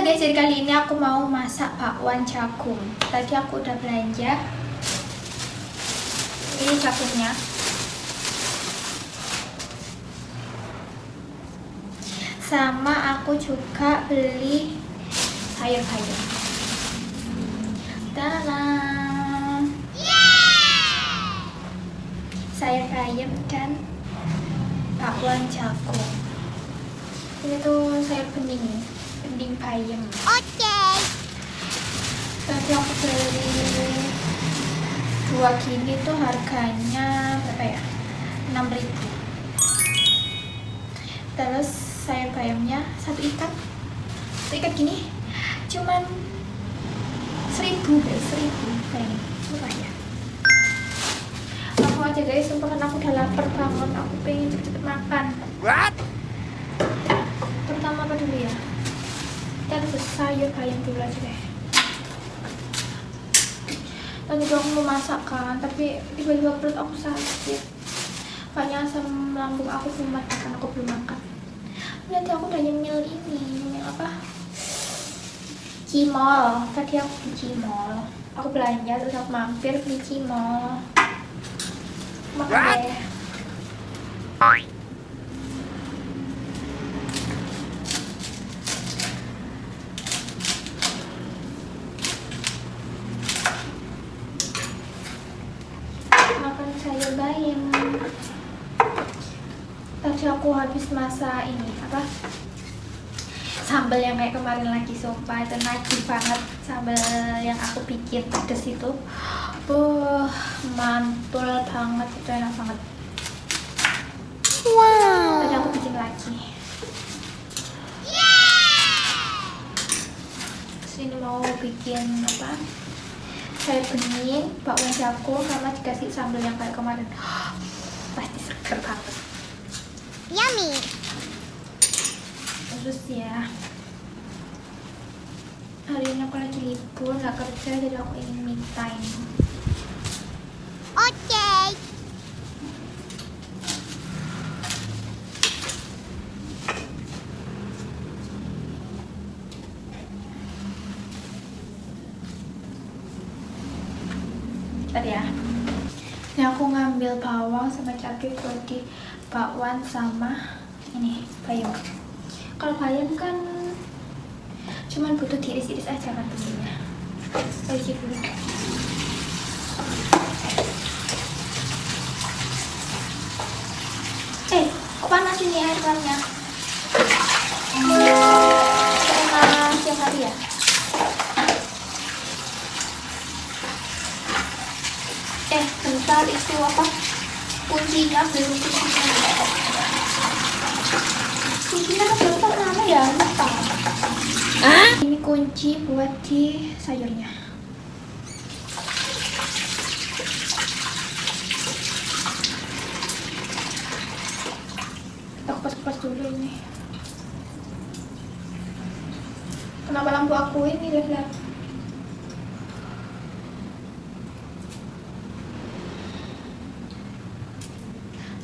guys, jadi kali ini aku mau masak bakwan jagung. Tadi aku udah belanja. Ini jagungnya. Sama aku juga beli sayur-sayur. Tadam. Sayur bayam dan bakwan jagung. Ini tuh sayur bening bayam. Oke. Tadi aku beli 2 gini tuh harganya berapa ya? 6.000. Terus sayur bayamnya satu ikat gini cuman 1.000 guys, 1.000 kayaknya murah ya. Langsung aja guys, sumpah kan aku udah lapar banget, aku pengen cepet-cepet makan. Pertama apa dulu ya? Kita rebus sayur bayam dulu aja deh. Tadi aku mau masak kan, tapi tiba-tiba perut aku sakit. Kayaknya asam lambung aku kumat karena aku belum makan. Nanti aku udah nyemil apa? Cimol. Tadi aku beli cimol. Aku belanja terus aku mampir beli cimol. Makan deh. Makan sayur bayam. Tadi aku habis masak ini apa? Sambal yang kayak kemarin lagi sopa itu nagih banget, sambal yang aku bikin pedes itu. Mantul banget, itu enak banget. Wow. Tadi aku bikin lagi. Terus ini mau bikin apa? Sayur bening, bakwan jagung sama dikasih sambal yang kayak kemarin. Pasti seger banget. Yummy. Terus ya, hari ini aku lagi libur, nggak kerja, jadi aku ingin me time. Oke. Tadi ya, ini aku ngambil bawang sama cabai buat di bakwan sama ini bayam. Kalau bayam kan cuman butuh diiris-iris aja kan tentunya. Lagi dulu. Kok panas ini air panasnya? Karena siang hari ya. Bentar, itu apa? Kuncinya belum kuncinya kan belum mana ya? Lupa. Ini kunci buat di sayurnya. Kita kupas-kupas dulu ini. Kenapa lampu aku ini lihat-lihat?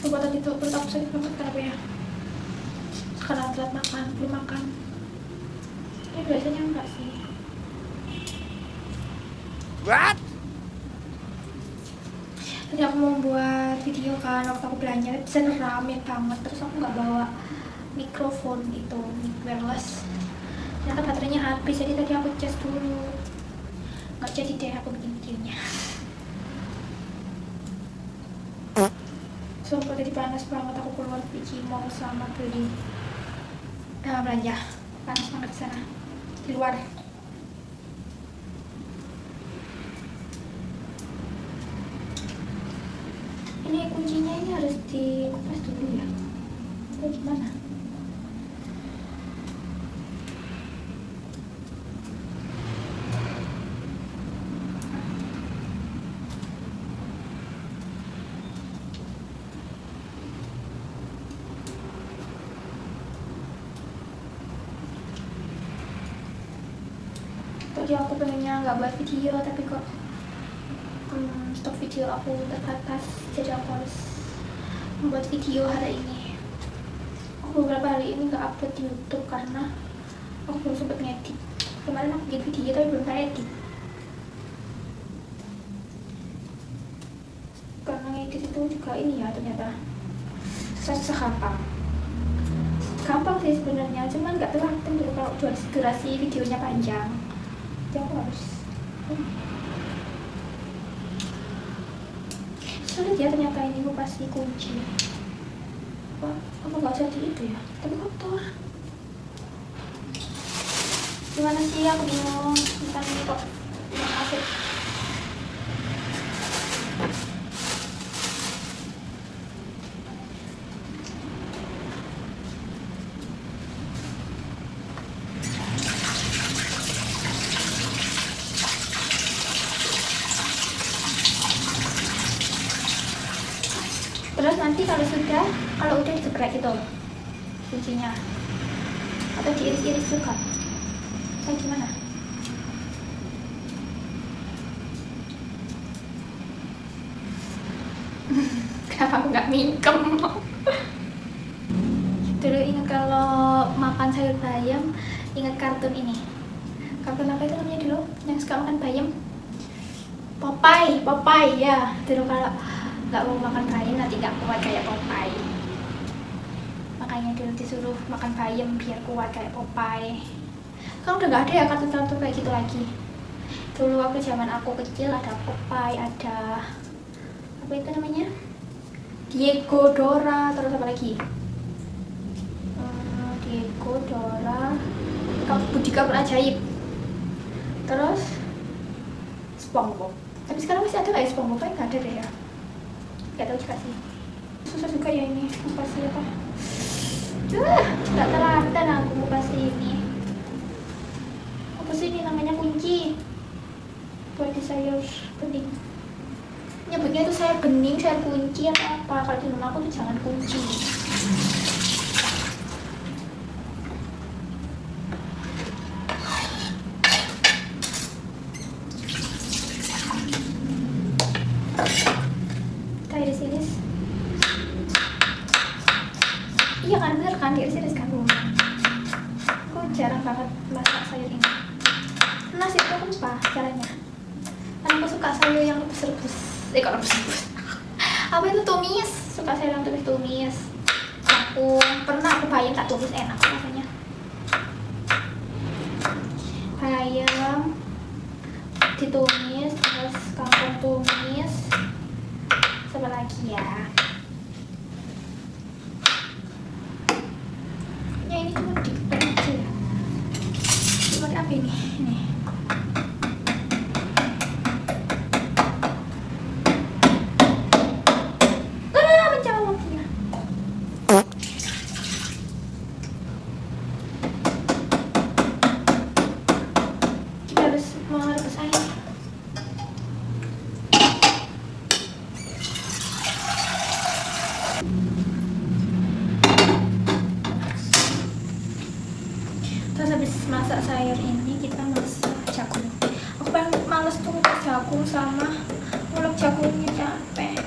Coba tadi tuh perut aku sakit banget kenapa ya? Sekarang telat makan, belum makan. Ini biasanya enggak sih. What? Tadi aku mau buat video kan, waktu aku belanja bisa rame banget, terus aku nggak bawa mikrofon itu, mic wireless. Ternyata baterainya habis, jadi tadi aku cas dulu. Nggak jadi deh aku bikin videonya. Sumpah tadi panas banget, aku keluar beli cimol sama beli belanja. Panas banget di sana, di luar. Ini kuncinya ini harus dikupas dulu ya. Itu gimana? Tadi aku pengennya nggak buat video, tapi kok stok video aku terbatas, jadi aku harus membuat video hari ini. Aku beberapa hari ini nggak upload di YouTube karena Aku belum sempet ngedit. Kemarin aku bikin video tapi belum saya edit. Karena ngedit itu juga ini ya ternyata susah gampang. Gampang sih sebenarnya, cuman nggak telaten gitu kalau durasi videonya panjang. Jadi aku harus sulit ya ternyata ini pasti kunci. Wah, apa nggak jadi itu ya? Tapi kotor. Gimana sih, aku bingung. Bukan ini kok masuk. Terus nanti kalau udah digeprek itu kuncinya atau diiris-iris juga kayak gimana? Kenapa aku nggak mingkem? Dulu ingat kalau makan sayur bayam, ingat kartun ini. Kartun apa itu namanya dulu? Yang suka makan bayam? Popeye ya. Dulu kalau nggak mau makan bayam nanti nggak kuat kayak Popeye. Makanya dulu disuruh makan bayam biar kuat kayak Popeye. Kan udah nggak ada ya kartun-kartun kayak gitu lagi. Dulu waktu zaman aku kecil ada Popeye, ada apa itu namanya? Diego, Dora, terus apa lagi? Diego, Dora, Budi Kapur Ajaib, terus SpongeBob. Tapi sekarang masih ada nggak ya SpongeBob? Kayaknya nggak ada deh ya. Gak tahu juga sih. Susah juga ya ini apa sih apa? Gak telaten aku mau kasih ini. Apa sih ini namanya kunci? Buat di sayur bening. Nyebutnya itu sayur bening, sayur kunci atau apa? Kalau di rumah aku tuh jangan kunci. Iya kan, bener kan, diiris-iris kan rumah. Aku jarang banget masak sayur ini. Nasi itu lupa caranya. Karena aku suka sayur yang rebus-rebus. Kok rebus-rebus? Apa itu tumis? Suka sayur yang tumis. Aku pernah bayam tak tumis, enak rasanya. Bayam ditumis, terus kangkung tumis. Sama lagi ya. Ini cuma digeprek aja ya. Cuma apa ini? Ini. Pecah lokinya. Kita harus merebus air. Terus habis masak sayur ini kita masak jagung. Aku paling males tuh ngukus jagung sama ngulek jagungnya, capek.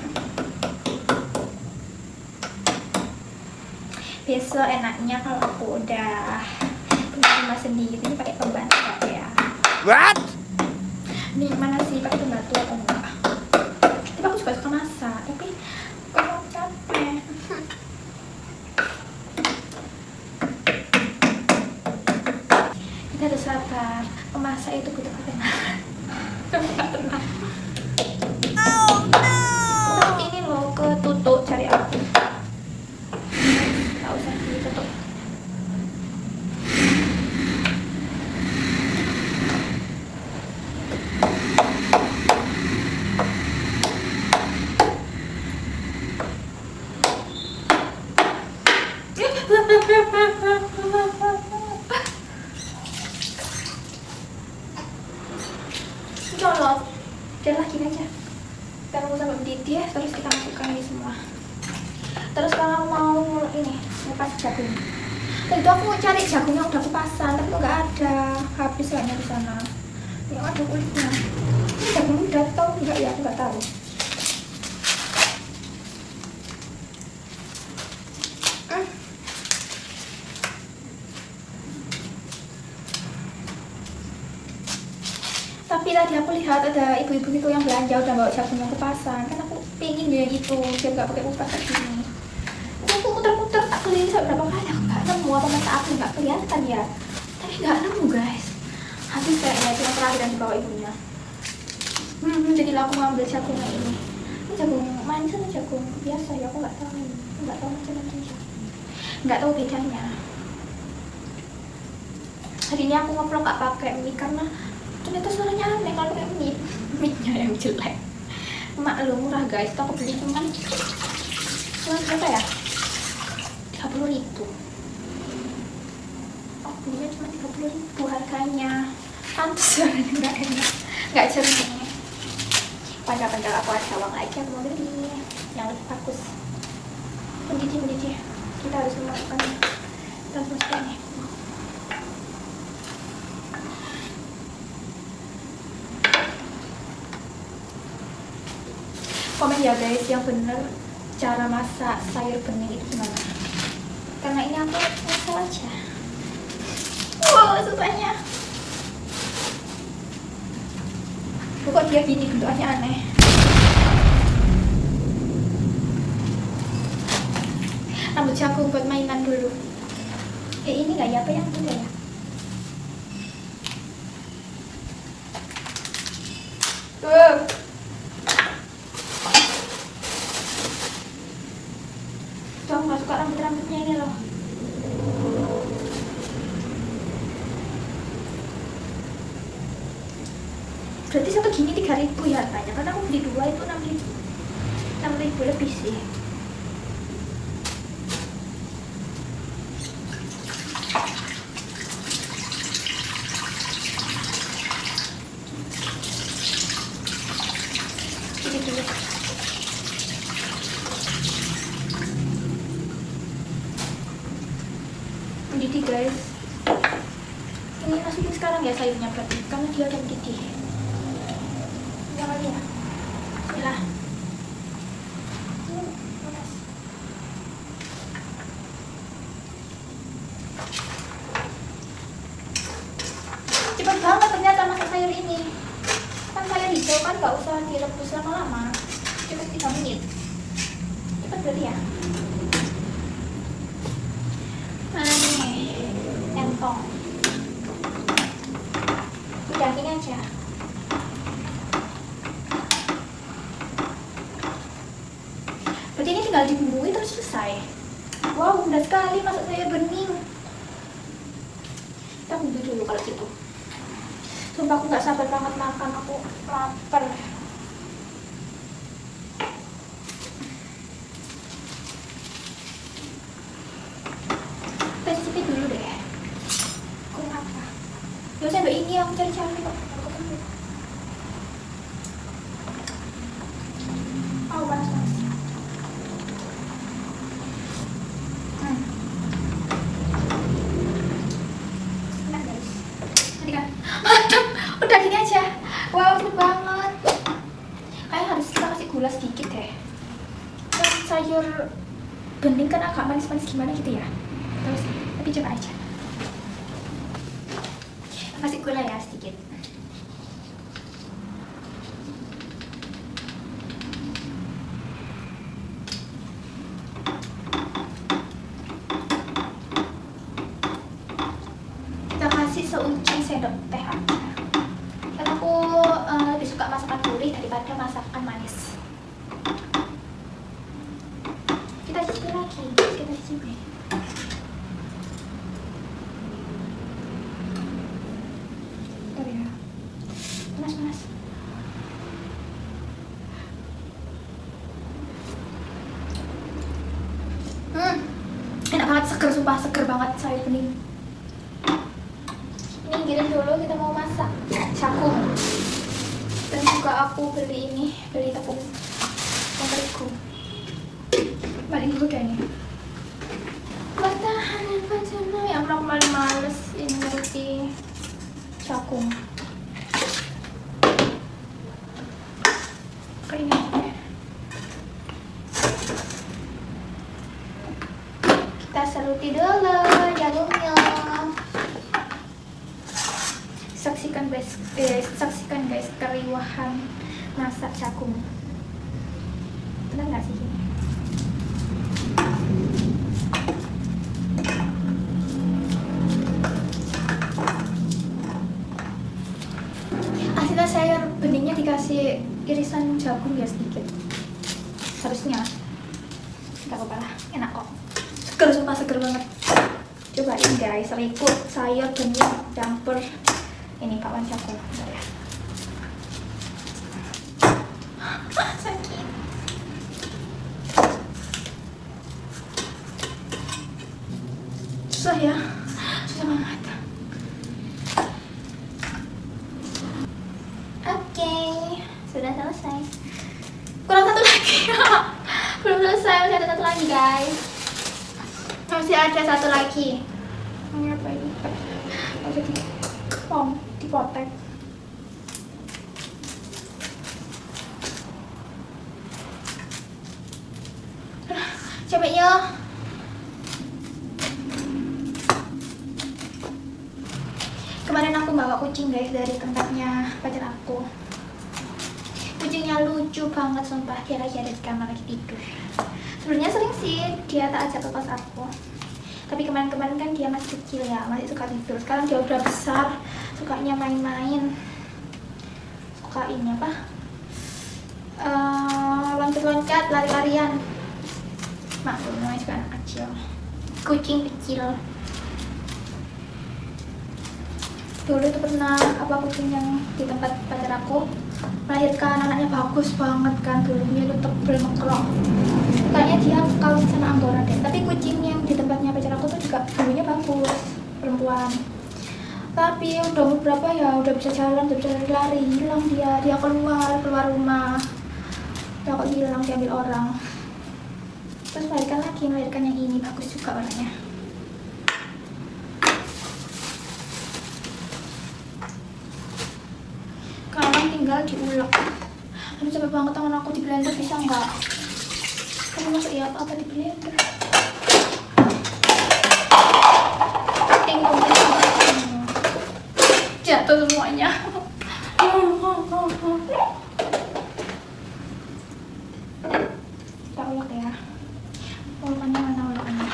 Besok enaknya kalau aku udah punya rumah sendiri pakai pembantu ya. What? Nih mana sih pakai pembantu atau enggak? Tapi aku juga suka masak, tapi kalau capek. Kita harus sabar, memasak itu butuh ketenangan. Tenang. Oh no! Ini loh, ketutup cari aku. Gak usah ditutup. Colok, udahlah gini aja. Kita nunggu sampai mendidih, terus kita masukkan ini semua. Terus kalau mau ini ngupas jagung. Tadi itu aku mau cari jagung yang udah kupasan, tapi kok nggak ada, habis kayaknya di sana. Yang ada kulitnya. Ini jagung udah tahu enggak ya? Aku nggak tahu. tadi aku lihat ada ibu-ibu itu yang belanja udah bawa jagungnya ke pasar, kan aku pengen ya itu biar nggak pakai kupas kayak gini. Aku muter-muter tak keliling sampai berapa kali aku nggak nemu, apa mata aku nggak kelihatan ya, tapi nggak nemu guys. Habis kayaknya itu yang terakhir yang dibawa ibunya. Jadilah aku ngambil jagungnya ini jagung manis atau jagung biasa ya, aku nggak tahu macam-macam, nggak tahu bedanya. Tadinya aku ngevlog nggak pakai mic karena ternyata suaranya aneh kalau pakai mic-nya yang jelek. Maklum murah guys, itu aku beli cuman berapa ya, 30.000. Aku belinya cuma 30.000 harganya, pantas suaranya nggak enak, nggak jernih. Padahal aku ada uang lagi, aku mau beli yang lebih bagus. Mendidih, kita harus memasukkan ini. Komen ya guys yang bener cara masak sayur bening itu gimana, karena ini aku ngasal aja. Wow, susahnya. Kok dia gini bentukannya aneh. Rambut jagung buat mainan dulu. Ini nggak ya, apa yang ini ya? Tuh. Tuh aku nggak suka rambut-rambutnya ini loh. Berarti satu gini 3.000 ya harganya, karena aku beli 2 itu 6.000 lebih sih. Mendidih guys, ini masukin sekarang ya sayurnya berarti, karena dia udah mendidih. Jangan ya. Bismillah. Cepet banget ternyata masak sayur ini. Kan sayur hijau kan gak usah direbus lama-lama. Cepet 3 menit. Cepet berarti ya. Mana nih? Entong. Udah gini aja. Berarti ini tinggal dibumbui terus selesai. Wow, mudah sekali masak sayur bening. Kita bumbui dulu kalau gitu. Sumpah aku gak sabar banget makan, aku lapar. Kita cicipi dulu deh. Kurang apa? Ya saya ini aku cari-cari kok. Oh, panas. Enak guys. Tadi kan mantap, udah gini aja. Wow, cepet banget. Kayaknya harus kita kasih gula sedikit deh. Kan sayur bening kan agak manis-manis gimana gitu ya. Terus, tapi coba aja. Kasih gula ya sedikit. Kita kasih seujung sendok teh aja. Karena aku lebih suka masakan gurih daripada masakan manis. Kita cicipi lagi, kita cicipi. Bentar ya. Panas. Enak banget, seger, sumpah seger banget sayur bening. Ini giring dulu, kita mau masak jagung. Dan juga aku beli tepung terigu. Balik dulu kayaknya. Bertahan dan bencana. Ya ampun, aku paling males ini ngerti jagung. Kayak ini. Kita saluti dulu jagungnya. Saksikan saksikan guys keriuhan masak jagung. Bener nggak sih ini? Asinnya sayur beningnya dikasih irisan jagung ya sedikit. Harusnya nggak apa-apa lah, enak kok. Seger, sumpah seger banget. Cobain guys, seriput sayur bening campur ini bakwan jagung. Bentar ya. Sakit. Susah ya, susah banget. Oke, sudah selesai. Kurang satu lagi. Belum selesai, masih ada satu lagi guys. Masih ada satu lagi. Ini apa ini? Masih dipotek. Coba yuk. Kemarin aku bawa kucing guys dari tempatnya pacar aku. Kucingnya lucu banget sumpah, dia lagi ada di kamar lagi tidur. Sebenarnya sering sih dia tak ajak ke kos aku, tapi kemarin-kemarin kan dia masih kecil ya, masih suka tidur. Sekarang dia udah besar, sukanya main-main, suka ini apa, loncat-loncat, lari-larian. Maklum namanya juga anak kecil, kucing kecil. Dulu itu pernah kucing yang di tempat pacar aku melahirkan anaknya bagus banget kan, bulunya itu tebel mekrok. Kayaknya dia kawin sama Anggora deh. Tapi kucing yang di tempatnya pacar aku tuh juga bulunya bagus, perempuan. Tapi udah umur berapa ya, udah bisa jalan, udah bisa lari, hilang dia keluar rumah. Udah kok hilang, diambil orang. Terus melahirkan yang ini, bagus juga warnanya. Sekarang tinggal diulek. Aduh capek banget tangan aku, di blender bisa nggak? Kamu masuk ya apa di blender? Jatuh semuanya. Kita ulek ya. Ulekannya mana ulekannya?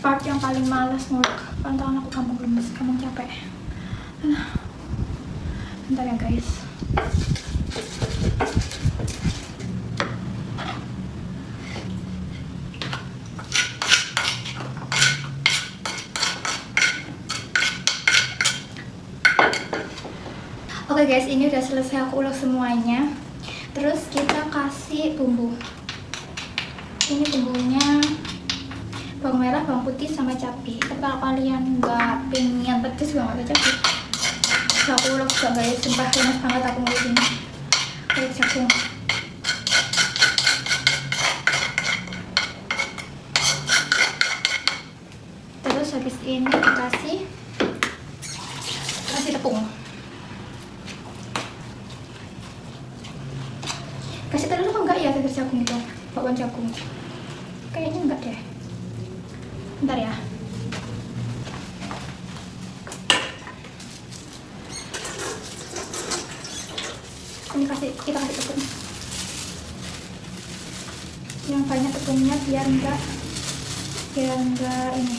Part yang paling malas ngulek, kan tangan aku gampang lemes, gampang capek. Bentar ya guys. Oke guys, ini udah selesai aku ulek semuanya. Terus kita kasih bumbu. Ini bumbunya bawang merah, bawang putih, sama cabai. Tapi kalau kalian nggak pengen pedes juga nggak pakai cabai. Aku ulek juga guys, sumpah lemes banget aku ngulek ini. Kayak jagung. Terus habis ini dikasih tepung. Kasih telur apa enggak ya telur jagung itu? Bakwan jagung. Kayaknya enggak deh. Bentar ya. Ini kita kasih tepung. Yang banyak tepungnya biar enggak ini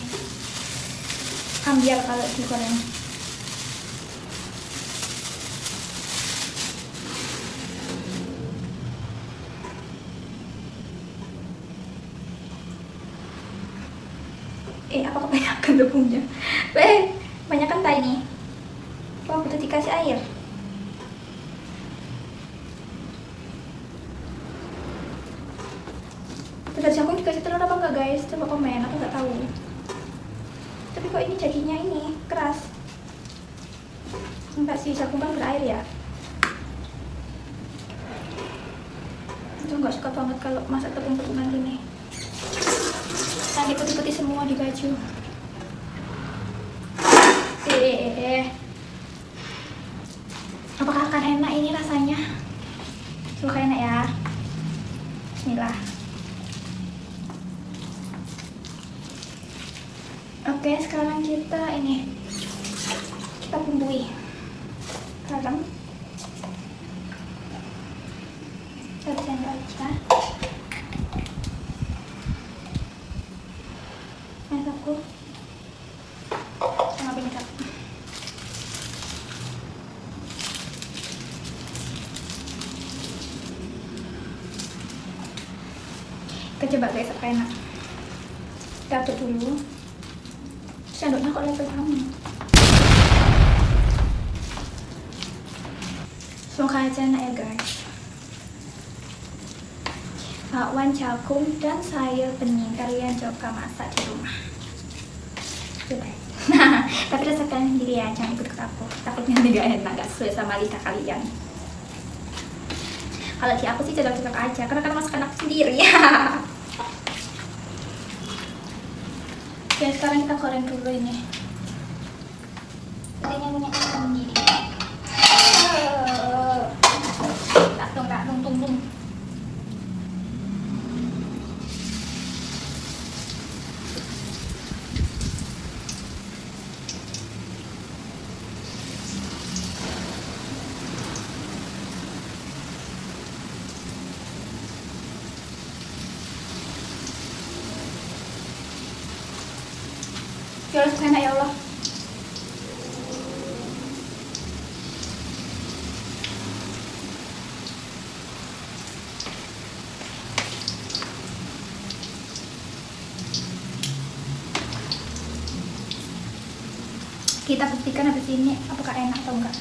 ambiar kalau digoreng. Apa kebanyakan tepungnya? Banyakan tak ini? Oh, butuh dikasih air. Telur jagung dikasih telur apa enggak guys? Coba komen, aku nggak tahu. Tapi kok ini jadinya ini keras? Enggak sih, jagung kan berair ya. Aku nggak suka banget kalau masak tepung-tepungan gini. Nanti putih-putih semua di baju. Apakah Sangat enak ini rasanya. Suka enak ya. Bismillah. Oke, sekarang kita bumbui garam. Satu sendok aja. Masukku sama penyedap. Kita coba guys, apa enak. Kita aduk dulu. Sendoknya kok level kamu. Semoga aja enak ya guys. Bakwan jagung dan sayur bening, kalian coba masak di rumah. Coba. Tapi rasakan sendiri ya, jangan ikut aku. Takutnya tidak enak, gak sesuai sama lidah kalian. Kalau di aku sih cocok-cocok aja, karena kan masakan aku sendiri ya. Oke, sekarang kita goreng dulu ini. Sepertinya punya aku sendiri. Tung. Ya Allah, enak ya Allah. Kita buktikan habis ini apakah enak atau enggak.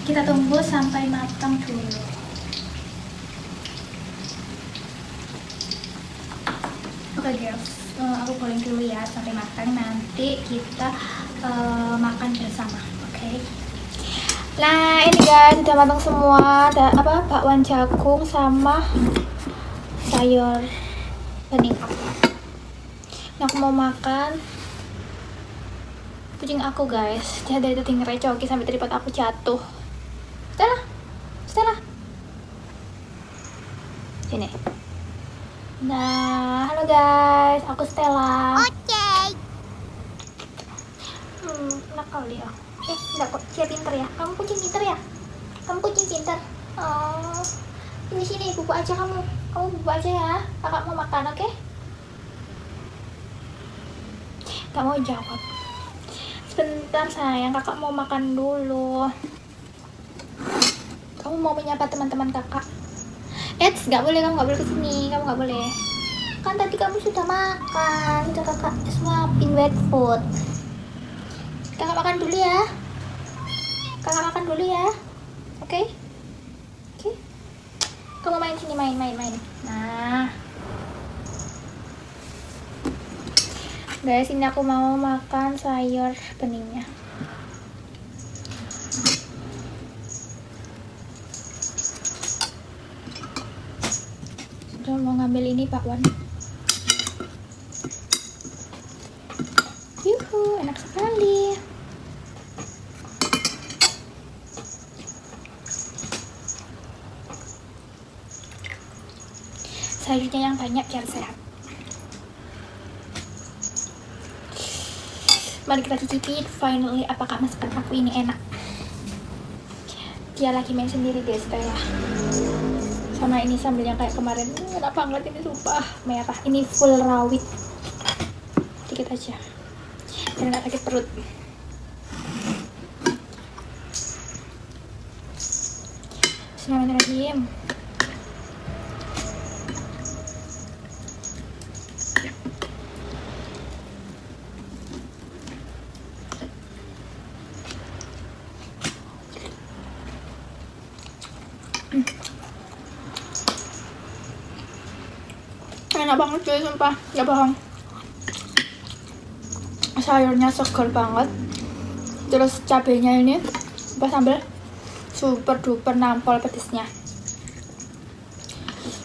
Kita tunggu sampai matang dulu. Oke guys, aku goreng dulu ya sampai matang. Nanti kita makan bersama. Oke. Nah ini guys, udah matang semua. Ada bakwan jagung sama sayur bening aku. Nah, aku mau makan. Kucing aku guys, dia dari tadi ngerecoki sampai tripod aku jatuh. Stella. Sini. Nah, halo guys, aku Stella. Oke. Nakal dia. Enggak kok, dia pinter ya. Kamu kucing pinter ya? Oh, sini bubuk aja kamu. Kamu bubuk aja ya. Kakak mau makan, oke? Gak mau jawab. Sebentar sayang, kakak mau makan dulu. Kamu mau menyapa teman-teman kakak? Gak boleh, kamu gak boleh kesini. Kamu gak boleh. Kan tadi kamu sudah makan. Sudah kakak suapin wet food. Kakak makan dulu ya. Oke? Kamu main sini, main. Nah. Guys, ini aku mau makan sayur beningnya. Sudah mau ngambil ini bakwan. Yuhu, enak sekali. Sayurnya yang banyak biar sehat. Mari kita cicipi finally apakah masakan aku ini enak. Dia lagi main sendiri guys, Stella. Sama ini sambal yang kayak kemarin. Enak banget ini, sumpah merah. Ini full rawit. Dikit aja biar nggak sakit perut. Bismillahirrahmanirrahim. Enak banget cuy, sumpah, gak bohong. Sayurnya seger banget, Terus cabenya ini pas sambal super duper nampol pedesnya.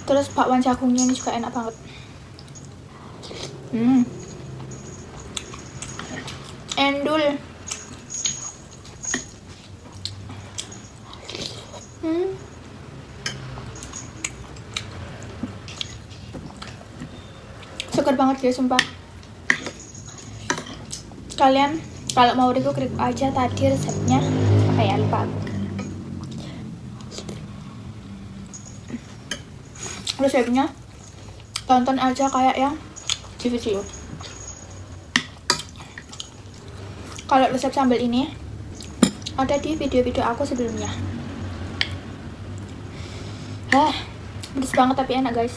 Terus bakwan jagungnya ini juga enak banget. Endul. Seger banget guys, sumpah. Kalian kalau mau klik aja tadi resepnya. Apa ya, lupa aku. Resepnya tonton aja kayak yang di video. Kalau resep sambal ini ada di video-video aku sebelumnya. Pedes banget tapi enak guys.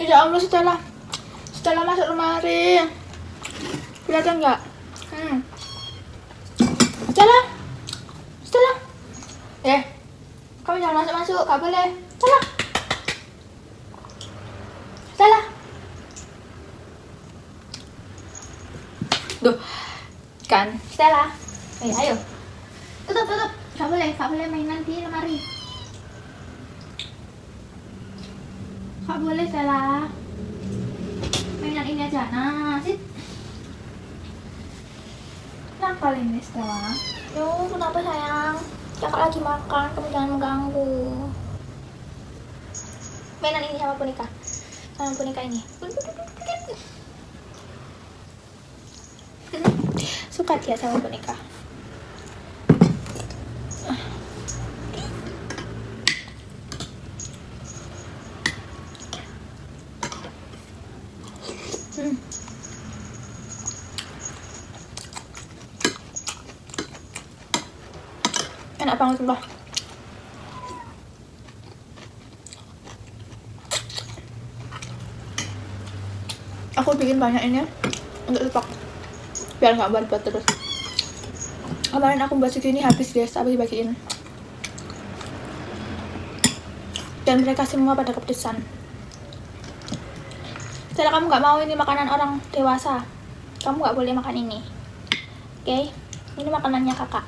Ya Allah, Stella masuk lemari. Kelihatan nggak? Stella. Kamu jangan masuk, nggak boleh. Stella. Duh, kan Stella. Ayo. Tutup. Nggak boleh mainan di lemari. Nggak boleh, Stella. Mainan ini aja. Nah, sit. Kenapa ini, Stella? Yo, kenapa sayang? Kakak lagi makan, kamu jangan mengganggu. Mainan ini sama boneka. Ini. Suka dia sama boneka. Enak banget sumpah. Aku bikin banyak ini untuk stok biar nggak buat terus. Kemarin aku buat segini habis guys, habis dibagiin. Dan mereka semua pada kepedesan. Setelah kamu nggak mau ini makanan orang dewasa, kamu nggak boleh makan ini. Oke? Ini makanannya kakak.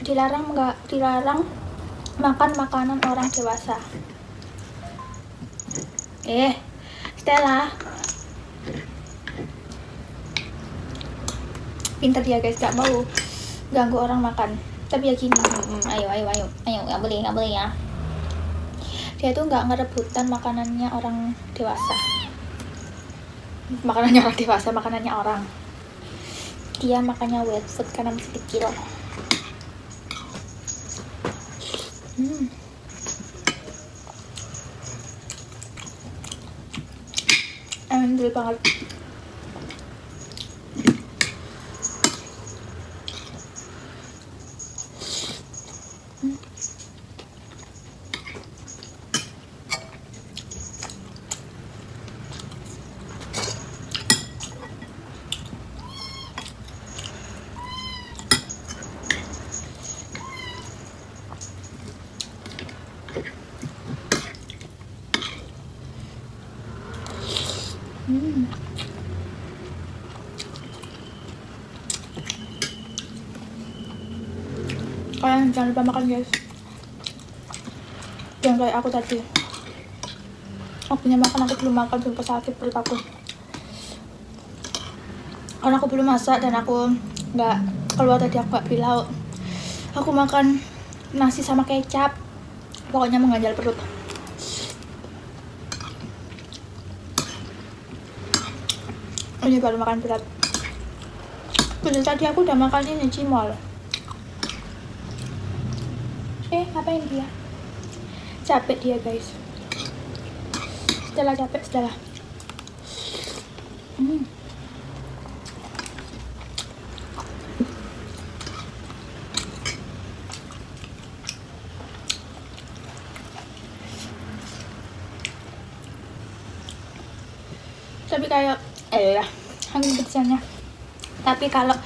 Dilarang makan makanan orang dewasa. Stella. Pinter dia guys, gak mau ganggu orang makan. Tapi ya gini, ayo, nggak boleh ya. Dia tuh nggak ngerebutan makanannya orang dewasa. Makanannya orang. Dia makannya wet food karena masih kecil. Enak banget. Kalian jangan lupa makan guys. Jangan kayak aku tadi. Waktunya makan aku belum makan, belum sakit perut aku. Karena aku belum masak dan aku nggak keluar tadi, aku nggak beli lauk. Aku makan nasi sama kecap. Pokoknya mengganjal perut. Ini baru makan berat. Padahal tadi aku udah makan ini cimol. Ngapain dia? Capek dia guys. Setelah capek. Tapi kayak angin kencangnya. Tapi kalau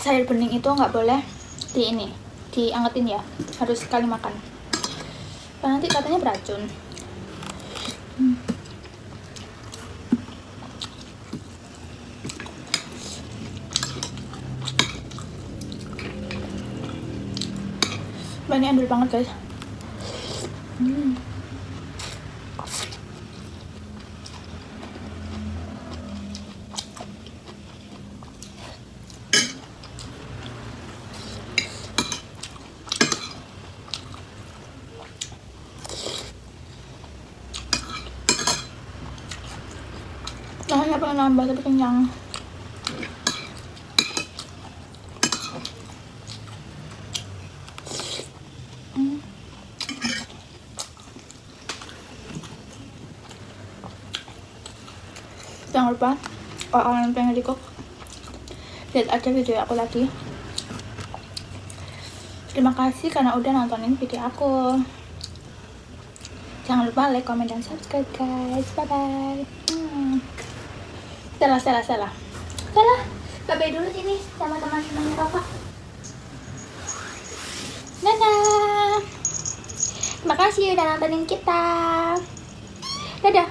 sayur bening itu nggak boleh diangetin ya, harus sekali makan. Karena nanti katanya beracun. Ini endul banget guys. Rasanya pengen nambah tapi kenyang. Jangan lupa kalau kalian pengen recook, lihat aja video aku lagi. Terima kasih karena udah nontonin video aku. Jangan lupa like, comment, dan subscribe guys. Bye bye. Salah. Bye dulu sini sama teman-temannya kakak. Dadah. Terima kasih udah nontonin kita. Dadah.